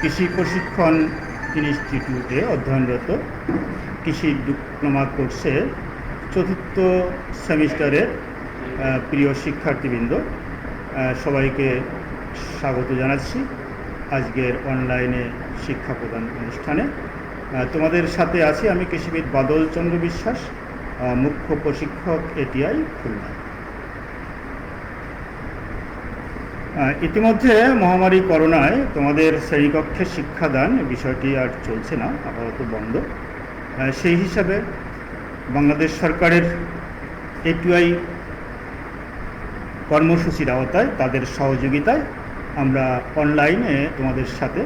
কৃষি প্রশিক্ষণ ইনস্টিটিউটে অধ্যয়নরত কৃষি ডিপ্লোমা কোর্সের চতুর্থ সেমিস্টারের প্রিয় শিক্ষার্থীবৃন্দ, সবাইকে স্বাগত জানাচ্ছি আজকের অনলাইনে শিক্ষা প্রদান অনুষ্ঠানে। তোমাদের সাথে আছি আমি কৃষিবিদ বাদল চন্দ্র বিশ্বাস, মুখ্য প্রশিক্ষক এটিআই খুলনা। ইতিমধ্যে মহামারী করোনায় তোমাদের শ্রেণীকক্ষে শিক্ষাদান বিষয়টি আর চলছে না, আপাতত বন্ধ। সেই হিসাবে বাংলাদেশ সরকারের এটিআই কর্মসূচির আওতায় তাদের সহযোগিতায় আমরা অনলাইনে তোমাদের সাথে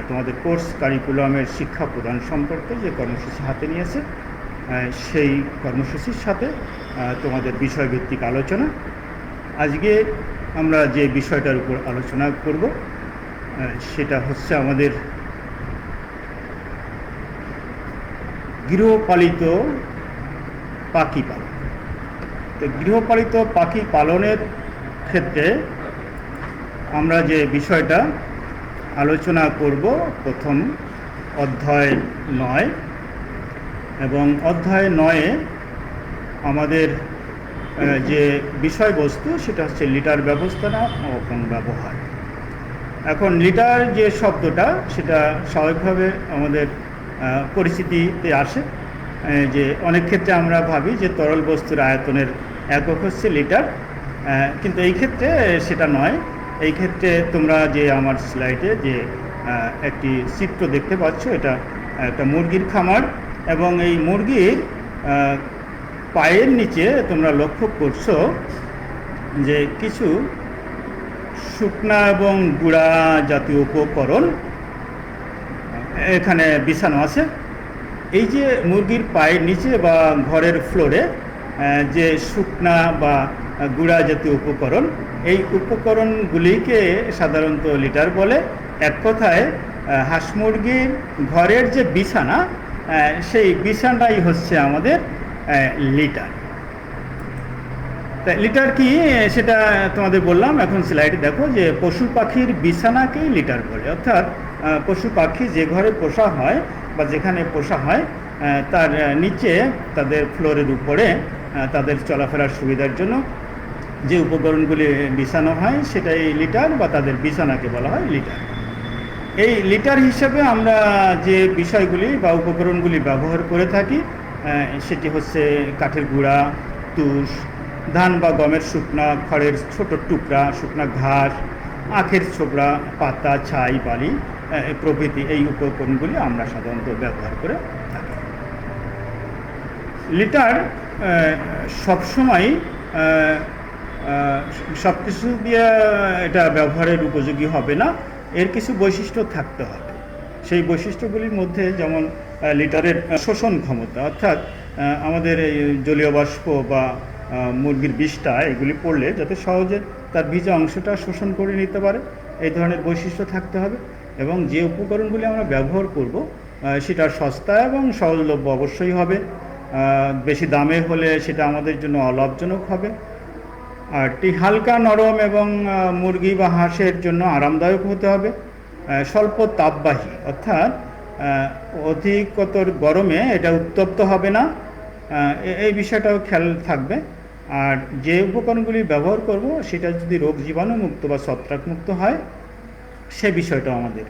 তোমাদের কোর্স কারিকুলামের শিক্ষা প্রদান সম্পর্কে যে কর্মসূচি হাতে নিয়েছে সেই কর্মসূচির সাথে তোমাদের বিষয়ভিত্তিক আলোচনা। আজকে আমরা যে বিষয়টার উপর আলোচনা করব সেটা হচ্ছে আমাদের গৃহপালিত পাখি পালন। তো গৃহপালিত পাখি পালনের ক্ষেত্রে আমরা যে বিষয়টা আলোচনা করব, প্রথম অধ্যায় 9 এবং অধ্যায় 9-এ আমাদের যে বিষয়বস্তু সেটা হচ্ছে লিটার ব্যবস্থাপনা এবং ব্যবহার। এখন লিটার যে শব্দটা সেটা স্বাভাবিকভাবে আমাদের পরিচিতিতে আসে, যে অনেক ক্ষেত্রে আমরা ভাবি যে তরল বস্তুর আয়তনের একক হচ্ছে লিটার, কিন্তু এই ক্ষেত্রে সেটা নয়। এই ক্ষেত্রে তোমরা যে আমার স্লাইডে যে একটি চিত্র দেখতে পাচ্ছ, এটা একটা মুরগির খামার এবং এই মুরগির পায়ের নিচে তোমরা লক্ষ্য করছো যে কিছু শুকনা এবং গুঁড়া জাতীয় উপকরণ এখানে বিছানো আছে। এই যে মুরগির পায়ের নিচে বা ঘরের ফ্লোরে যে শুকনা বা গুঁড়া জাতীয় উপকরণ, এই উপকরণগুলিকে সাধারণত লিটার বলে। এক কথায় হাঁস মুরগির ঘরের যে বিছানা, সেই বিছানাটাই হচ্ছে আমাদের লিটার। লিটার কি সেটা তোমাদের বললাম। এখন স্লাইডে দেখো যে পশু পাখির বিছানাকেই লিটার বলে, অর্থাৎ পশু পাখি যে ঘরে পোষা হয় বা যেখানে পোষা হয় তার নিচে তাদের ফ্লোরের উপরে তাদের চলাফেরার সুবিধার জন্য যে উপকরণগুলি বিছানো হয় সেটাই লিটার বা তাদের বিছানাকে বলা হয় লিটার। এই লিটার হিসাবে আমরা যে বিষয়গুলি বা উপকরণগুলি ব্যবহার করে থাকি সেটি হচ্ছে কাঠের গুঁড়া, তুষ, ধান বা গমের শুকনা খড়ের ছোট টুকরা, শুকনা ঘাস, আখের ছোবড়া, পাতা, ছাই, বালি প্রভৃতি এই উপকরণগুলি আমরা সাধারণত ব্যবহার করে থাকি। লিটার সবসময় সব কিছু দিয়ে এটা ব্যবহারের উপযোগী হবে না, এর কিছু বৈশিষ্ট্য থাকতে হবে। সেই বৈশিষ্ট্যগুলির মধ্যে যেমন লিটারের শোষণ ক্ষমতা, অর্থাৎ আমাদের এই জলীয় বাষ্প বা মুরগির বিষটা এগুলি পড়লে যাতে সহজে তার ভিজা অংশটা শোষণ করে নিতে পারে, এই ধরনের বৈশিষ্ট্য থাকতে হবে। এবং যে উপকরণগুলি আমরা ব্যবহার করব সেটা সস্তা এবং সহজলভ্য অবশ্যই হবে। বেশি দামে হলে সেটা আমাদের জন্য অলাভজনক হবে। আর হালকা, নরম এবং মুরগি বা হাঁসের জন্য আরামদায়ক হতে হবে। স্বল্প তাপবাহী, অর্থাৎ অধিকতর গরমে এটা উত্তপ্ত হবে না, এই বিষয়টাও খেয়াল থাকবে। আর যে উপকরণগুলি ব্যবহার করব সেটা যদি রোগ জীবাণুমুক্ত বা ছত্রাকমুক্ত হয় সে বিষয়টাও আমাদের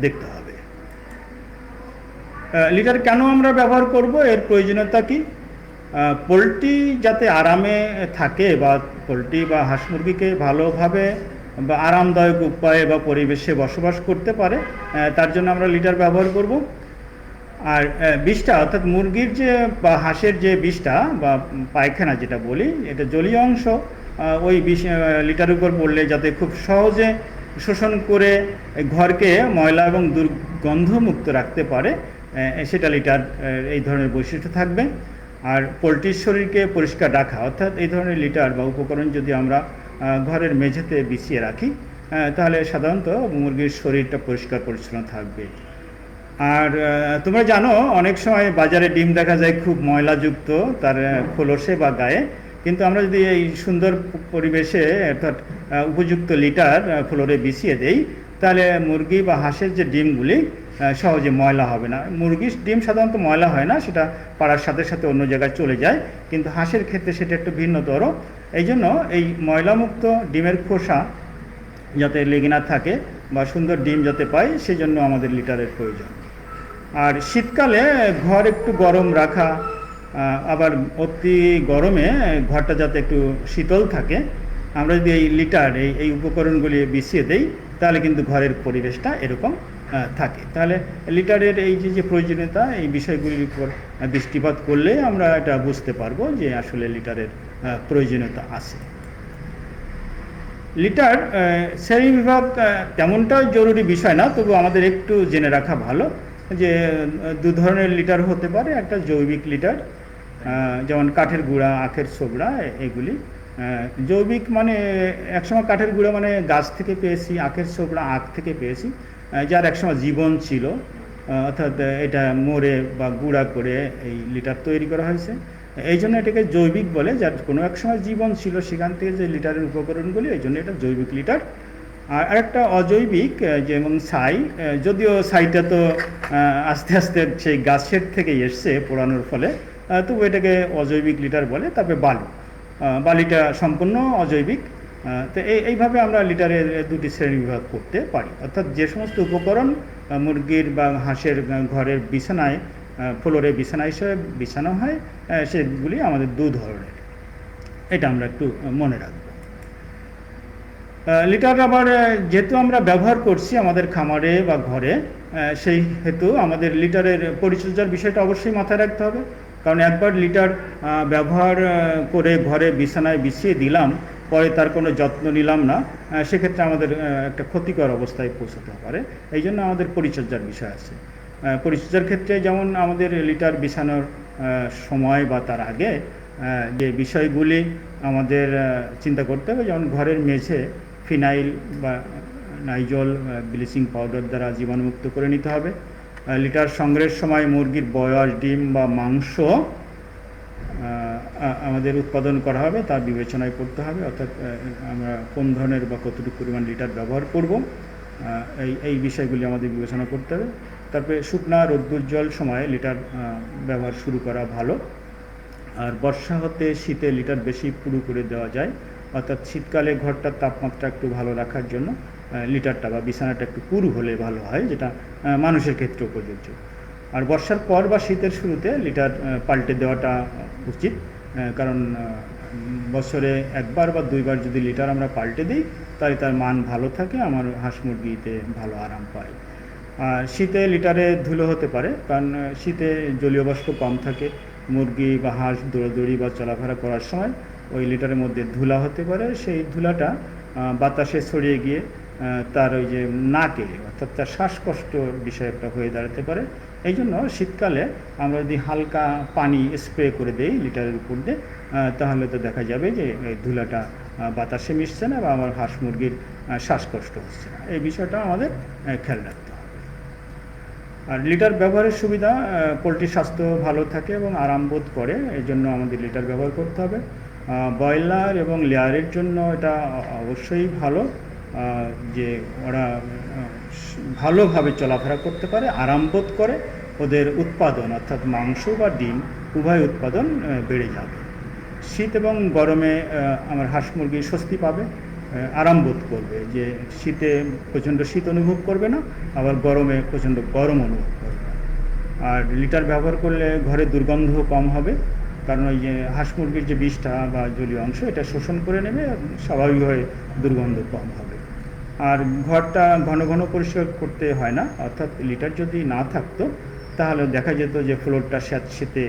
দেখতে হবে। লিটার কেন আমরা ব্যবহার করব, এর প্রয়োজনীয়তা কী? পোলট্রি যাতে আরামে থাকে বা পোলট্রি বা হাঁস মুরগিকে ভালোভাবে বা আরামদায়ক উপায়ে বা পরিবেশে বসবাস করতে পারে, তার জন্য আমরা লিটার ব্যবহার করব। আর বিষটা, অর্থাৎ মুরগির যে বা হাঁসের যে বিষটা বা পায়খানা যেটা বলি, এটা জলীয় অংশ, ওই বিষ লিটারের উপর পড়লে যাতে খুব সহজে শোষণ করে ঘরকে ময়লা এবং দুর্গন্ধমুক্ত রাখতে পারে, সেটা লিটার এই ধরনের বৈশিষ্ট্য থাকবে। আর পোলট্রির শরীরকে পরিষ্কার রাখা, অর্থাৎ এই ধরনের লিটার বা উপকরণ যদি আমরা ঘরের মেঝেতে বিছিয়ে রাখি তাহলে সাধারণত মুরগির শরীরটা পরিষ্কার পরিচ্ছন্ন থাকবে। আর তোমরা জানো অনেক সময় বাজারে ডিম দেখা যায় খুব ময়লাযুক্ত তার খোলসে বা গায়ে, কিন্তু আমরা যদি এই সুন্দর পরিবেশে অর্থাৎ উপযুক্ত লিটার ফ্লোরে বিছিয়ে দেই তাহলে মুরগি বা হাঁসের যে ডিমগুলি সহজে ময়লা হবে না। মুরগির ডিম সাধারণত ময়লা হয় না, সেটা পাড়ার সাথে সাথে অন্য জায়গায় চলে যায়, কিন্তু হাঁসের ক্ষেত্রে সেটা একটু ভিন্নতর। এই জন্য এই ময়লামুক্ত ডিমের খোসা যাতে লেগে না থাকে বা সুন্দর ডিম যাতে পাই, সেই জন্য আমাদের লিটারের প্রয়োজন। আর শীতকালে ঘর একটু গরম রাখা, আবার অতি গরমে ঘরটা যাতে একটু শীতল থাকে, আমরা যদি এই লিটার এই উপকরণগুলি বিছিয়ে দেই, তাহলে কিন্তু ঘরের পরিবেশটা এরকম থাকে। তাহলে লিটারের এই যে প্রয়োজনীয়তা, এই বিষয়গুলির উপর দৃষ্টিপাত করলে আমরা এটা বুঝতে পারবো যে আসলে লিটারের প্রয়োজনীয়তা আছে। লিটার শ্রেণীবিভাগ তেমনটা জরুরি বিষয় না, তবু আমাদের একটু জেনে রাখা ভালো যে দু ধরনের লিটার হতে পারে। একটা জৈবিক লিটার, যেমন কাঠের গুঁড়া, আখের ছোবড়া, এগুলি জৈবিক। মানে একসময় কাঠের গুঁড়া মানে গাছ থেকে পেয়েছি, আখের ছোবড়া আখ থেকে পেয়েছি, যার একসময় জীবন ছিল, অর্থাৎ এটা মরে বা গুঁড়া করে এই লিটার তৈরি করা হয়েছে। এই জন্য এটাকে জৈবিক বলে, যার কোনো এক সময় জীবন ছিল, সেখান থেকে যে লিটারের উপকরণগুলি, এই জন্য এটা জৈবিক লিটার। আর আরেকটা অজৈবিক, যেমন ছাই, যদিও ছাইটা তো আস্তে আস্তে সেই গাছের থেকেই এসছে পোড়ানোর ফলে, তবু এটাকে অজৈবিক লিটার বলে। তবে বালিটা সম্পূর্ণ অজৈবিক। তো এইভাবে আমরা লিটারের দুটি শ্রেণীবিভাগ করতে পারি, অর্থাৎ যে সমস্ত উপকরণ মুরগির বা হাঁসের ঘরের বিছানায়, ফ্লোরে বিছানা হিসেবে বিছানো হয়, সেগুলি আমাদের দু ধরনের। এটা আমরা একটু মনে রাখব। লিটার আবার যেহেতু আমরা ব্যবহার করছি আমাদের খামারে বা ঘরে, সেই হেতু আমাদের লিটারের পরিচর্যার বিষয়টা অবশ্যই মাথায় রাখতে হবে। কারণ একবার লিটার ব্যবহার করে ঘরে বিছানায় বিছিয়ে দিলাম, পরে তার কোনো যত্ন নিলাম না, সেক্ষেত্রে আমাদের একটা ক্ষতিকর অবস্থায় পৌঁছতে পারে। এই জন্য আমাদের পরিচর্যার বিষয় আছে। পরিচর্যার ক্ষেত্রে যেমন আমাদের লিটার বিছানোর সময় বা তার আগে যে বিষয়গুলি আমাদের চিন্তা করতে হবে, যেমন ঘরের মেঝে ফিনাইল বা নাইজল, ব্লিচিং পাউডার দ্বারা জীবাণুমুক্ত করে নিতে হবে। লিটার সংগ্রহের সময় মুরগির বয়স, ডিম বা মাংস আমাদের উৎপাদন করা হবে তার বিবেচনায় করতে হবে, অর্থাৎ আমরা কোন ধরনের বা কতটুকু পরিমাণ লিটার ব্যবহার করব, এই বিষয়গুলি আমাদের বিবেচনা করতে হবে। তারপরে শুকনা রোদ্দুজ্জ্বল সময়ে লিটার ব্যবহার শুরু করা ভালো। আর বর্ষা হতে শীতে লিটার বেশি পুরু করে দেওয়া যায়, অর্থাৎ শীতকালে ঘরটার তাপমাত্রা একটু ভালো রাখার জন্য লিটারটা বা বিছানাটা একটু পুরু হলে ভালো হয়, যেটা মানুষের ক্ষেত্রেও প্রযোজ্য। আর বর্ষার পর বা শীতের শুরুতে লিটার পাল্টে দেওয়াটা উচিত, কারণ বছরে একবার বা দুইবার যদি লিটার আমরা পাল্টে দিই, তাহলে তার মান ভালো থাকে, আমার হাঁস মুরগিতে ভালো আরাম পায়। আর শীতে লিটারে ধুলো হতে পারে, কারণ শীতে জলীয় বাষ্প কম থাকে। মুরগি বা হাঁস দৌড়াদৌড়ি বা চলাফেরা করার সময় ওই লিটারের মধ্যে ধুলা হতে পারে, সেই ধুলাটা বাতাসে ছড়িয়ে গিয়ে তার ওই যে নাকে, অর্থাৎ তার শ্বাসকষ্টর বিষয় একটা হয়ে দাঁড়াতে পারে। এই জন্য শীতকালে আমরা যদি হালকা পানি স্প্রে করে দেই লিটারের উপর দিয়ে, তাহলে তো দেখা যাবে যে এই ধুলাটা বাতাসে মিশছে না বা আমার হাঁস মুরগির শ্বাসকষ্ট হচ্ছে না। এই বিষয়টা আমাদের খেয়াল রাখতে হবে। আর লিটার ব্যবহারের সুবিধা, পোলট্রির স্বাস্থ্য ভালো থাকে এবং আরাম বোধ করে, এই জন্য আমাদের লিটার ব্যবহার করতে হবে। ব্রয়লার এবং লেয়ারের জন্য এটা অবশ্যই ভালো, যে ওরা ভালোভাবে চলাফেরা করতে পারে, আরাম বোধ করে, ওদের উৎপাদন অর্থাৎ মাংস বা ডিম উভয় উৎপাদন বেড়ে যাবে। শীত এবং গরমে আমার হাঁস মুরগি স্বস্তি পাবে, আরাম বোধ করবে, যে শীতে প্রচণ্ড শীত অনুভব করবে না, আবার গরমে প্রচণ্ড গরম অনুভব করবে না। আর লিটার ব্যবহার করলে ঘরে দুর্গন্ধ কম হবে, কারণ ওই যে হাঁস মুরগির যে বিষটা বা জলীয় অংশ এটা শোষণ করে নেবে, স্বাভাবিকভাবে দুর্গন্ধ কম হবে। আর ঘরটা ঘন ঘন পরিষ্কার করতে হয় না, অর্থাৎ লিটার যদি না থাকতো তাহলে দেখা যেত যে ফ্লোরটা স্যাঁতসেঁতে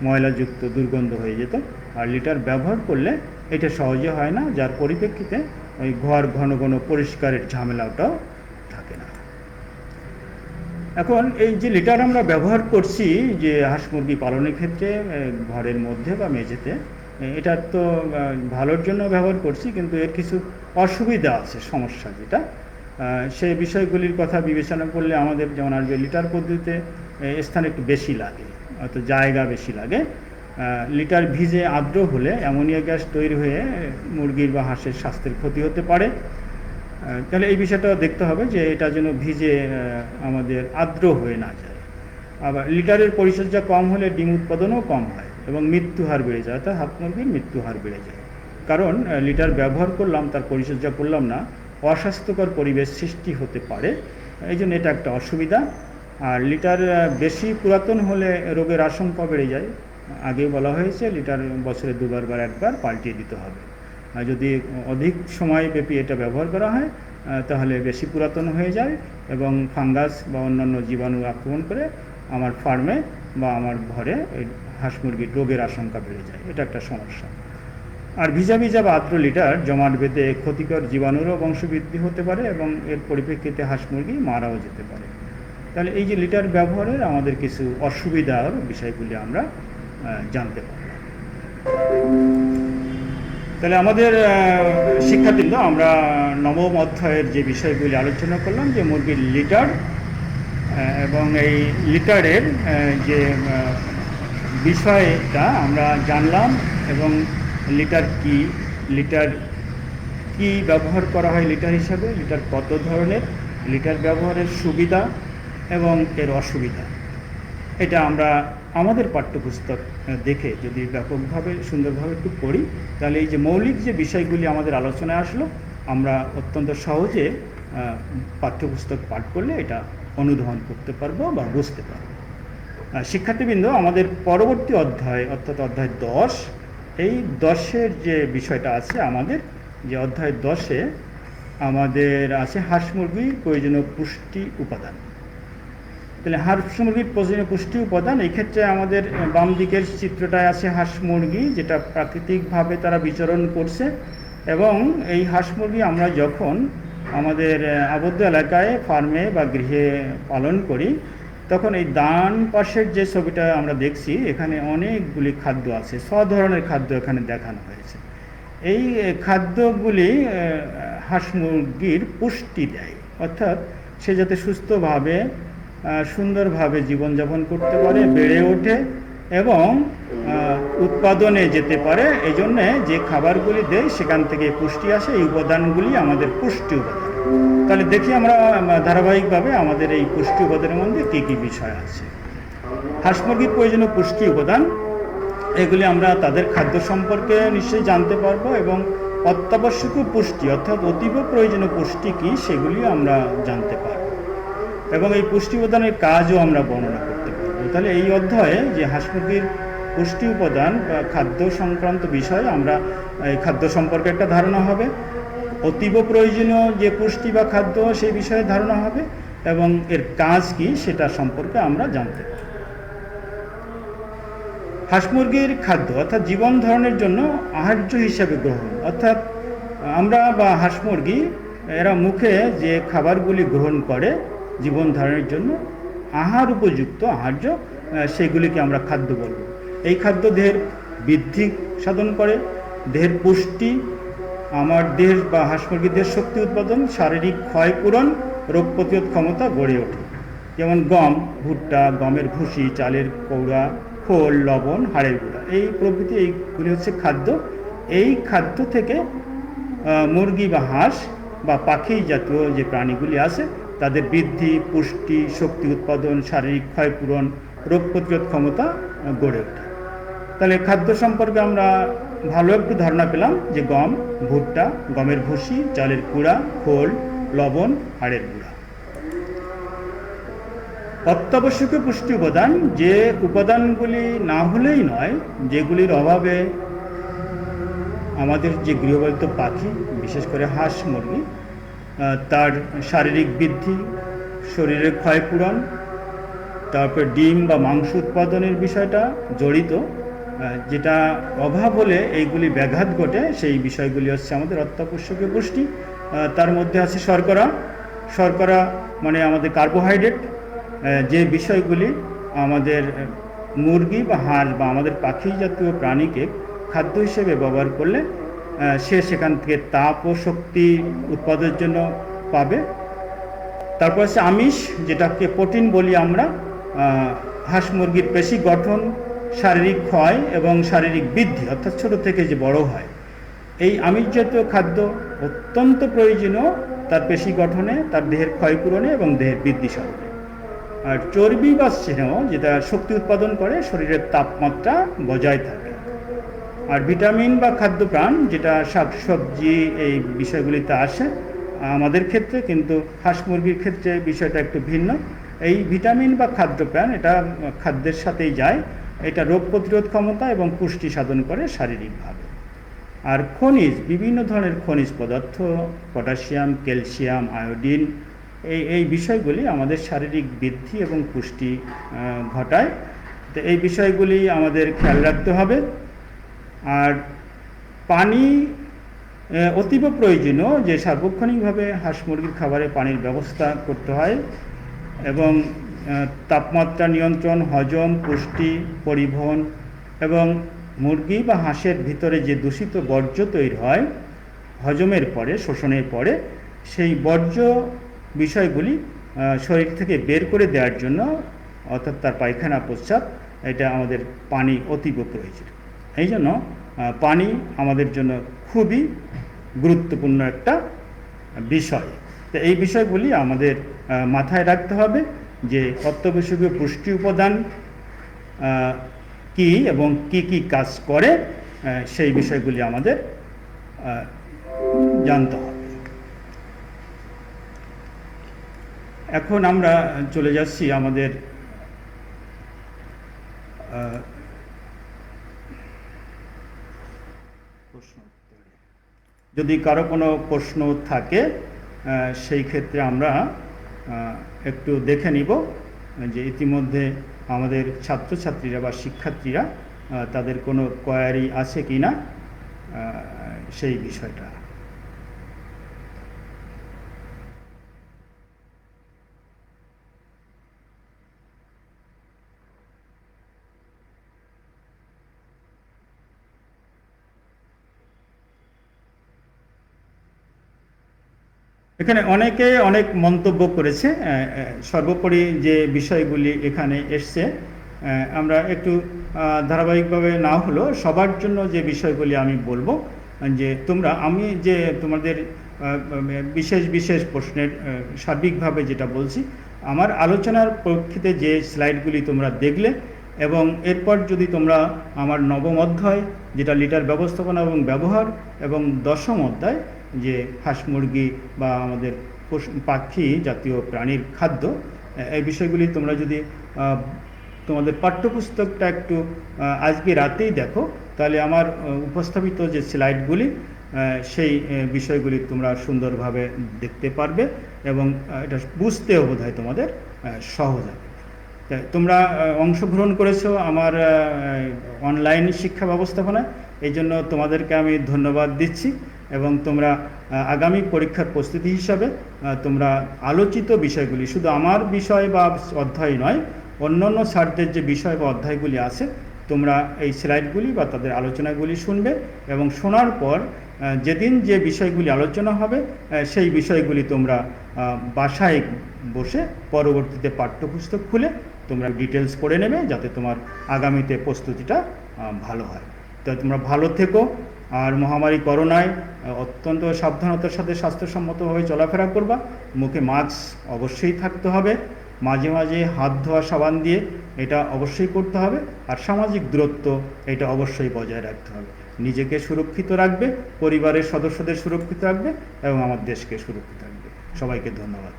ময়লাযুক্ত দুর্গন্ধ হয়ে যেত। আর লিটার ব্যবহার করলে এটা সহজে হয় না, যার পরিপ্রেক্ষিতে ওই ঘর ঘন ঘন পরিষ্কারের ঝামেলাটাও থাকে না। এখন এই যে লিটার আমরা ব্যবহার করছি যে হাঁস মুরগি পালনের ক্ষেত্রে ঘরের মধ্যে বা মেঝেতে, এটা তো ভালোর জন্য ব্যবহার করছি, কিন্তু এর কিছু অসুবিধা আছে, সমস্যা যেটা, সেই বিষয়গুলির কথা বিবেচনা করলে আমাদের যেমন আসবে লিটার পদ্ধতিতে স্থান একটু বেশি লাগে, অর্থাৎ জায়গা বেশি লাগে। লিটার ভিজে আর্দ্র হলে অ্যামোনিয়া গ্যাস তৈরি হয়ে মুরগির বা হাঁসের স্বাস্থ্যের ক্ষতি হতে পারে। তাহলে এই বিষয়টা দেখতে হবে যে এটা যেন ভিজে আমাদের আর্দ্র হয়ে না যায়। আবার লিটারের পরিচর্যা কম হলে ডিম উৎপাদনও কম হয় এবং মৃত্যু হার বেড়ে যায়, অর্থাৎ হাঁস মুরগির মৃত্যু হার বেড়ে যায়। কারণ লিটার ব্যবহার করলাম, তার পরিচর্যা করলাম না, অস্বাস্থ্যকর পরিবেশ সৃষ্টি হতে পারে, এই জন্য এটা একটা অসুবিধা। আর লিটার বেশি পুরাতন হলে রোগের আশঙ্কা বেড়ে যায়। আগেই বলা হয়েছে লিটার বছরে দুবার বা একবার পাল্টিয়ে দিতে হবে। আর যদি অধিক সময়ব্যাপী এটা ব্যবহার করা হয় তাহলে বেশি পুরাতন হয়ে যায় এবং ফাঙ্গাস বা অন্যান্য জীবাণু আক্রমণ করে আমার ফার্মে বা আমার ঘরে হাঁস মুরগির রোগের আশঙ্কা বেড়ে যায়, এটা একটা সমস্যা। আর ভিজা ভিজা বা আর্দ্র লিটার জমাট বেঁধে ক্ষতিকর জীবাণুরও বংশবৃদ্ধি হতে পারে এবং এর পরিপ্রেক্ষিতে হাঁস মুরগি মারাও যেতে পারে। তাহলে এই যে লিটার ব্যবহারের আমাদের কিছু অসুবিধার বিষয়গুলি আমরা জানতে পারলাম। তাহলে আমাদের শিক্ষার্থীরা আমরা নবম অধ্যায়ের যে বিষয়গুলি আলোচনা করলাম, যে মুরগির লিটার এবং এই লিটারের যে বিষয়টা আমরা জানলাম এবং লিটার কি ব্যবহার করা হয় লিটার হিসাবে, লিটার কত ধরনের, লিটার ব্যবহারের সুবিধা এবং এর অসুবিধা, এটা আমরা আমাদের পাঠ্যপুস্তক দেখে যদি ব্যাপকভাবে সুন্দরভাবে একটু পড়ি তাহলে এই যে মৌলিক যে বিষয়গুলি আমাদের আলোচনায় আসলো আমরা অত্যন্ত সহজে পাঠ্যপুস্তক পাঠ করলে এটা অনুধাবন করতে পারবো বা বুঝতে পারবো। শিক্ষার্থীবৃন্দ, আমাদের পরবর্তী অধ্যায় অর্থাৎ অধ্যায় 10, এই 10-এর যে বিষয়টা আছে আমাদের, যে অধ্যায় 10-এ আমাদের আছে হাঁস মুরগির প্রয়োজনীয় পুষ্টি উপাদান। তাহলে হাঁস মুরগির প্রয়োজনীয় পুষ্টি উপাদান, এই ক্ষেত্রে আমাদের বাম দিকের চিত্রটায় আছে হাঁস মুরগি, যেটা প্রাকৃতিকভাবে তারা বিচরণ করছে। এবং এই হাঁস মুরগি আমরা যখন আমাদের আবদ্ধ এলাকায় ফার্মে বা গৃহে পালন করি তখন এই ডান পাশের যে ছবিটা আমরা দেখছি এখানে অনেকগুলি খাদ্য আছে, সব ধরনের খাদ্য এখানে দেখানো হয়েছে। এই খাদ্যগুলি হাঁস মুরগির পুষ্টি দেয়, অর্থাৎ সে যাতে সুস্থভাবে সুন্দরভাবে জীবনযাপন করতে পারে, বেড়ে ওঠে এবং উৎপাদনে যেতে পারে। এই জন্যে যে খাবারগুলি দেয় সেখান থেকে পুষ্টি আসে, এই উপাদানগুলি আমাদের পুষ্টি উপাদান। তাহলে দেখি আমরা ধারাবাহিকভাবে আমাদের এই পুষ্টি উপাদানের মধ্যে কী কী বিষয় আছে। হাঁস মুরগির প্রয়োজনীয় পুষ্টি উপাদান, এগুলি আমরা তাদের খাদ্য সম্পর্কে নিশ্চয়ই জানতে পারবো এবং অত্যাবশ্যকীয় পুষ্টি অর্থাৎ অতীব প্রয়োজনীয় পুষ্টি কী সেগুলি আমরা জানতে পারব এবং এই পুষ্টি উপাদানের কাজও আমরা বর্ণনা করতে পারবো। তাহলে এই অধ্যায়ে যে হাঁস মুরগির পুষ্টি উপাদান বা খাদ্য সংক্রান্ত বিষয়, আমরা এই খাদ্য সম্পর্কে একটা ধারণা হবে, অতীব প্রয়োজনীয় যে পুষ্টি বা খাদ্য সেই বিষয়ে ধারণা হবে এবং এর কাজ কি সেটা সম্পর্কে আমরা জানতে পারব। হাঁস মুরগির খাদ্য অর্থাৎ জীবন ধারণের জন্য আহার্য হিসাবে গ্রহণ, অর্থাৎ আমরা বা হাঁস মুরগি এরা মুখে যে খাবারগুলি গ্রহণ করে জীবন ধারণের জন্য আহার উপযুক্ত আহার্য, সেগুলিকে আমরা খাদ্য বলব। এই খাদ্য দেহের বৃদ্ধি সাধন করে, দেহের পুষ্টি, আমার দেহের বা হাঁস মুরগির দেহের শক্তি উৎপাদন, শারীরিক ক্ষয়পূরণ, রোগ প্রতিরোধ ক্ষমতা গড়ে ওঠে। যেমন গম, ভুট্টা, গমের ভুসি, চালের কৌড়া, খোল, লবণ, হাড়ের গুঁড়া, এই প্রভৃতি এইগুলি হচ্ছে খাদ্য। এই খাদ্য থেকে মুরগি বা হাঁস বা পাখি জাতীয় যে প্রাণীগুলি আছে তাদের বৃদ্ধি, পুষ্টি, শক্তি উৎপাদন, শারীরিক ক্ষয়পূরণ, রোগ প্রতিরোধ ক্ষমতা গড়ে ওঠে। তাহলে খাদ্য সম্পর্কে আমরা ভালো একটু ধারণা পেলাম যে গম, ভুট্টা, গমের ভুসি, চালের কুড়া, খোল, লবণ, হাড়ের গুঁড়া। অত্যাবশ্যকীয় পুষ্টি উপাদান, যে উপাদানগুলি না হলেই নয়, যেগুলির অভাবে আমাদের যে গৃহপালিত পাখি বিশেষ করে হাঁস মুরগি তার শারীরিক বৃদ্ধি, শরীরের ক্ষয়পূরণ, তারপর ডিম বা মাংস উৎপাদনের বিষয়টা জড়িত, যেটা অভাব হলে এইগুলি ব্যাঘাত ঘটে, সেই বিষয়গুলি হচ্ছে আমাদের অত্যাবশ্যকীয় পুষ্টি। তার মধ্যে আছে শর্করা। শর্করা মানে আমাদের কার্বোহাইড্রেট, যে বিষয়গুলি আমাদের মুরগি বা হাঁস বা আমাদের পাখি জাতীয় প্রাণীকে খাদ্য হিসেবে ব্যবহার করলে সে সেখান থেকে তাপ ও শক্তি উৎপাদনের জন্য পাবে। তারপর আছে আমিষ, যেটাকে প্রোটিন বলি আমরা। হাঁস মুরগির পেশি গঠন, শারীরিক ক্ষয় এবং শারীরিক বৃদ্ধি অর্থাৎ ছোট থেকে যে বড় হয়, এই আমিষ জাতীয় খাদ্য অত্যন্ত প্রয়োজনীয় তার পেশি গঠনে, তার দেহের ক্ষয়পূরণে এবং দেহের বৃদ্ধি সাধনে। আর চর্বি বা স্নেহ যেটা শক্তি উৎপাদন করে, শরীরের তাপমাত্রা বজায় থাকে। আর ভিটামিন বা খাদ্যপ্রাণ যেটা শাকসবজি এই বিষয়গুলিতে আসে আমাদের ক্ষেত্রে, কিন্তু হাঁস মুরগির ক্ষেত্রে বিষয়টা একটু ভিন্ন। এই ভিটামিন বা খাদ্যপ্রাণ এটা খাদ্যের সাথেই যায়, এটা রোগ প্রতিরোধ ক্ষমতা এবং পুষ্টি সাধন করে শারীরিকভাবে। আর খনিজ, বিভিন্ন ধরনের খনিজ পদার্থ, পটাশিয়াম, ক্যালসিয়াম, আয়োডিন, এই বিষয়গুলি আমাদের শারীরিক বৃদ্ধি এবং পুষ্টি ঘটায়। তো এই বিষয়গুলি আমাদের খেয়াল রাখতে হবে। আর পানি অতীব প্রয়োজনীয়, যে সার্বক্ষণিকভাবে হাঁস মুরগির খাবারে পানির ব্যবস্থা করতে হয় এবং তাপমাত্রা নিয়ন্ত্রণ, হজম, পুষ্টি, পরিবহন এবং মুরগি বা হাঁসের ভিতরে যে দূষিত বর্জ্য তৈরি হয় হজমের পরে, শোষণের পরে, সেই বর্জ্য বিষয়গুলি শরীর থেকে বের করে দেওয়ার জন্য, অর্থাৎ তার পায়খানা প্রস্রাব, এটা আমাদের পানি অতীব প্রয়োজন। এই জন্য পানি আমাদের জন্য খুবই গুরুত্বপূর্ণ একটা বিষয়। তো এই বিষয়গুলি আমাদের মাথায় রাখতে হবে যে অত্যাবশ্যকীয় পুষ্টি উপাদান কি এবং কি কি কাজ করে, সেই বিষয়গুলি আমাদের জানতে হবে। এখন আমরা চলে যাচ্ছি আমাদের প্রশ্ন। যদি কারো কোনো প্রশ্ন থাকে সেই ক্ষেত্রে আমরা একটু দেখে নিব যে ইতিমধ্যে আমাদের ছাত্রছাত্রীরা বা শিক্ষার্থীরা তাদের কোনো কোয়ারি আছে কি না সেই বিষয়টা। এখানে অনেকে অনেক মন্তব্য করেছে। সর্বোপরি যে বিষয়গুলি এখানে এসছে, আমরা একটু ধারাবাহিকভাবে না হলেও সবার জন্য যে বিষয়গুলি আমি বলবো, যে আমি যে তোমাদের বিশেষ বিশেষ প্রশ্নের সার্বিকভাবে যেটা বলছি, আমার আলোচনার প্রেক্ষিতে যে স্লাইডগুলি তোমরা দেখলে, এবং এরপর যদি তোমরা আমার নবম অধ্যায় যেটা লিটার ব্যবস্থাপনা এবং ব্যবহার, এবং দশম অধ্যায় যে হাঁস মুরগি বা আমাদের পাখি জাতীয় প্রাণীর খাদ্য, এই বিষয়গুলি তোমরা যদি তোমাদের পাঠ্যপুস্তকটা একটু আজকে রাতেই দেখো, তাহলে আমার উপস্থাপিত যে স্লাইডগুলি সেই বিষয়গুলি তোমরা সুন্দরভাবে দেখতে পারবে এবং এটা বুঝতেও বোধহয় তোমাদের সহজ হবে। তোমরা অংশগ্রহণ করেছো আমার অনলাইন শিক্ষা ব্যবস্থাপনায়, এই জন্য তোমাদেরকে আমি ধন্যবাদ দিচ্ছি। এবং তোমরা আগামী পরীক্ষার প্রস্তুতি হিসাবে তোমরা আলোচিত বিষয়গুলি, শুধু আমার বিষয় বা অধ্যায় নয়, অন্যান্য স্যারদের যে বিষয় বা অধ্যায়গুলি আছে, তোমরা এই স্লাইডগুলি বা তাদের আলোচনাগুলি শুনবে এবং শোনার পর যেদিন যে বিষয়গুলি আলোচনা হবে সেই বিষয়গুলি তোমরা বাসায় বসে পরবর্তীতে পাঠ্যপুস্তক খুলে তোমরা ডিটেলস পড়ে নেবে, যাতে তোমার আগামীতে প্রস্তুতিটা ভালো হয়। তো তোমরা ভালো থেকো। আর মহামারী করোনায় অত্যন্ত সাবধানতার সাথে স্বাস্থ্যসম্মতভাবে চলাফেরা করবা। মুখে মাস্ক অবশ্যই থাকতে হবে, মাঝে মাঝে হাত ধোয়া সাবান দিয়ে এটা অবশ্যই করতে হবে। আর সামাজিক দূরত্ব এটা অবশ্যই বজায় রাখতে হবে। নিজেকে সুরক্ষিত রাখবে, পরিবারের সদস্যদের সুরক্ষিত রাখবে এবং আমার দেশকে সুরক্ষিত রাখবে। সবাইকে ধন্যবাদ।